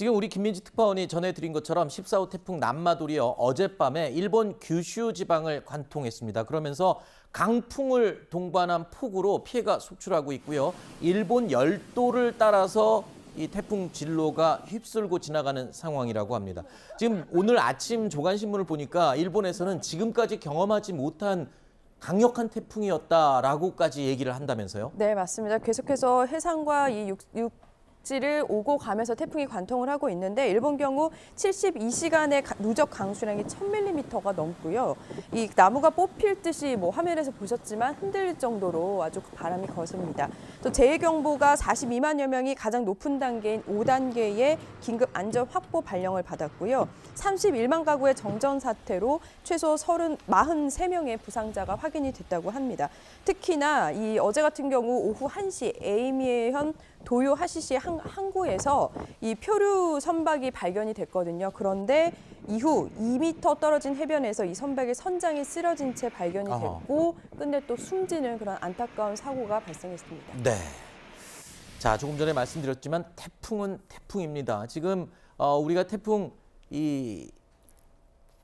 지금 우리 김민지 특파원이 전해드린 것처럼 14호 태풍 남마돌이요 어젯밤에 일본 규슈 지방을 관통했습니다. 그러면서 강풍을 동반한 폭우로 피해가 속출하고 있고요. 일본 열도를 따라서 이 태풍 진로가 휩쓸고 지나가는 상황이라고 합니다. 지금 오늘 아침 조간신문을 보니까 일본에서는 지금까지 경험하지 못한 강력한 태풍이었다라고까지 얘기를 한다면서요? 네, 맞습니다. 계속해서 해상과 이 육지를 오고 가면서 태풍이 관통을 하고 있는데 일본 경우 72시간의 누적 강수량이 1000mm가 넘고요. 이 나무가 뽑힐 듯이 화면에서 보셨지만 흔들릴 정도로 아주 바람이 거셉니다. 또 재해경보가 42만여 명이 가장 높은 단계인 5단계의 긴급 안전 확보 발령을 받았고요. 31만 가구의 정전 사태로 최소 43명의 부상자가 확인이 됐다고 합니다. 특히나 이 어제 같은 경우 오후 1시 에이미해현 도요 하시시 항구에서 이 표류 선박이 발견이 됐거든요. 그런데 이후 2m 떨어진 해변에서 이 선박의 선장이 쓰러진 채 발견이 됐고 끝내 또 숨지는 그런 안타까운 사고가 발생했습니다. 네. 자, 조금 전에 말씀드렸지만 태풍은 태풍입니다. 지금 우리가 태풍 이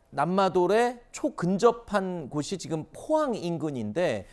남마돌에 초근접한 곳이 지금 포항 인근인데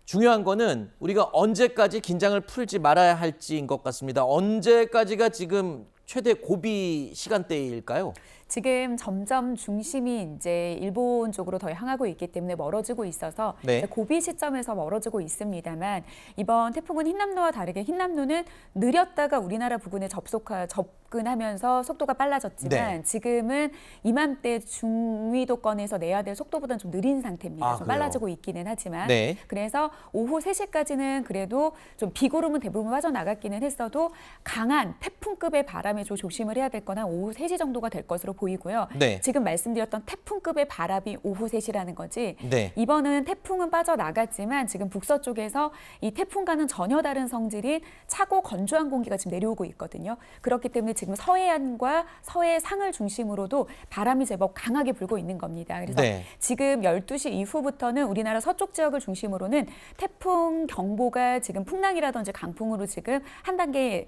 중요한 거는 우리가 언제까지 긴장을 풀지 말아야 할지인 것 같습니다. 언제까지가 지금 최대 고비 시간대일까요? 지금 점점 중심이 이제 일본 쪽으로 더 향하고 있기 때문에 멀어지고 있어서 네. 고비 시점에서 멀어지고 있습니다만 이번 태풍은 흰남노와 다르게 흰남노는 느렸다가 우리나라 부근에 접근하면서 속도가 빨라졌지만 네. 지금은 이맘때 중위도권에서 내야 될 속도보다는 좀 느린 상태입니다. 좀 빨라지고 있기는 하지만 네. 그래서 오후 3시까지는 그래도 좀 비구름은 대부분 빠져나갔기는 했어도 강한 태풍급의 바람에 좀 조심을 해야 될 거나 오후 3시 정도가 될 것으로 보이고요. 네. 지금 말씀드렸던 태풍급의 바람이 오후 3시라는 거지. 네. 이번은 태풍은 빠져나갔지만 지금 북서쪽에서 이 태풍과는 전혀 다른 성질인 차고 건조한 공기가 지금 내려오고 있거든요. 그렇기 때문에 지금 서해안과 서해상을 중심으로도 바람이 제법 강하게 불고 있는 겁니다. 그래서 네. 지금 12시 이후부터는 우리나라 서쪽 지역을 중심으로는 태풍 경보가 지금 풍랑이라든지 강풍으로 지금 한 단계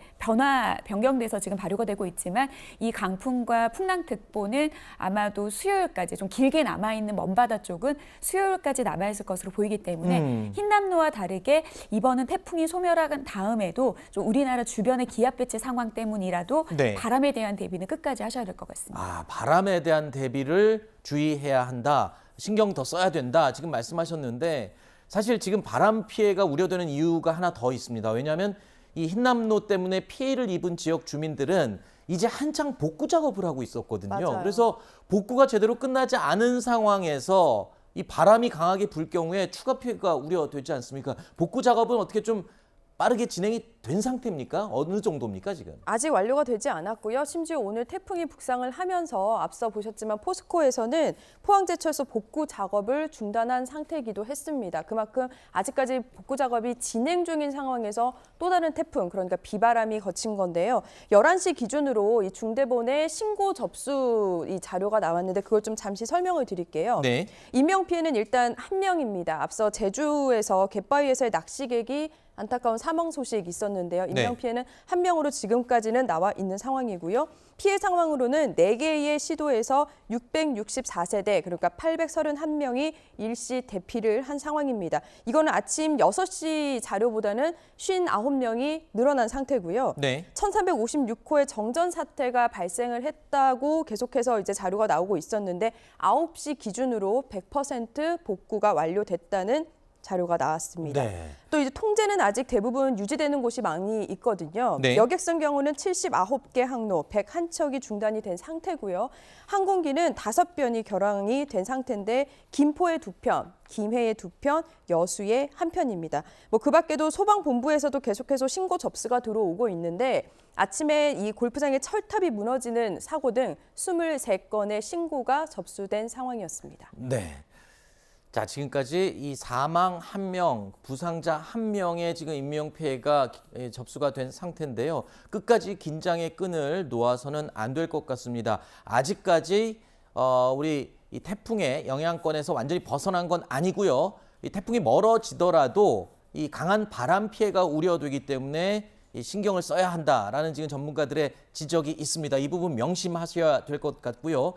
변경돼서 지금 발효가 되고 있지만 이 강풍과 풍랑특보는 아마도 수요일까지 좀 길게 남아있는 먼바다 쪽은 수요일까지 남아있을 것으로 보이기 때문에 흰남노와 다르게 이번은 태풍이 소멸한 다음에도 좀 우리나라 주변의 기압 배치 상황 때문이라도 네. 바람에 대한 대비는 끝까지 하셔야 될 것 같습니다. 아, 바람에 대한 대비를 주의해야 한다. 신경 더 써야 된다. 지금 말씀하셨는데 사실 지금 바람 피해가 우려되는 이유가 하나 더 있습니다. 왜냐하면 이 흰남노 때문에 피해를 입은 지역 주민들은 이제 한창 복구 작업을 하고 있었거든요. 맞아요. 그래서 복구가 제대로 끝나지 않은 상황에서 이 바람이 강하게 불 경우에 추가 피해가 우려되지 않습니까? 복구 작업은 어떻게 좀 빠르게 진행이 된 상태입니까? 어느 정도입니까 지금? 아직 완료가 되지 않았고요. 심지어 오늘 태풍이 북상을 하면서 앞서 보셨지만 포스코에서는 포항제철소 복구 작업을 중단한 상태이기도 했습니다. 그만큼 아직까지 복구 작업이 진행 중인 상황에서 또 다른 태풍, 그러니까 비바람이 거친 건데요. 11시 기준으로 이 중대본에 신고 접수 이 자료가 나왔는데 그걸 좀 잠시 설명을 드릴게요. 네. 인명피해는 일단 1명입니다. 앞서 제주에서 갯바위에서의 낚시객이 안타까운 사망 소식이 있었는데요. 인명피해는 1명으로 지금까지는 나와 있는 상황이고요. 피해 상황으로는 4개의 시도에서 664세대, 그러니까 831명이 일시 대피를 한 상황입니다. 이거는 아침 6시 자료보다는 59명이 늘어난 상태고요. 네. 1356호의 정전 사태가 발생을 했다고 계속해서 이제 자료가 나오고 있었는데 9시 기준으로 100% 복구가 완료됐다는 자료가 나왔습니다. 네. 또 이제 통제는 아직 대부분 유지되는 곳이 많이 있거든요. 네. 여객선 경우는 79개 항로, 101척이 중단이 된 상태고요. 항공기는 5편이 결항이 된 상태인데 김포에 2편, 김해에 2편, 여수에 1편입니다. 그 밖에도 소방본부에서도 계속해서 신고 접수가 들어오고 있는데 아침에 이 골프장의 철탑이 무너지는 사고 등 23건의 신고가 접수된 상황이었습니다. 네. 자, 지금까지 이 사망 1명, 부상자 1명의 지금 인명피해가 접수가 된 상태인데요. 끝까지 긴장의 끈을 놓아서는 안 될 것 같습니다. 아직까지 우리 이 태풍의 영향권에서 완전히 벗어난 건 아니고요. 이 태풍이 멀어지더라도 이 강한 바람 피해가 우려되기 때문에 이 신경을 써야 한다라는 지금 전문가들의 지적이 있습니다. 이 부분 명심하셔야 될 것 같고요.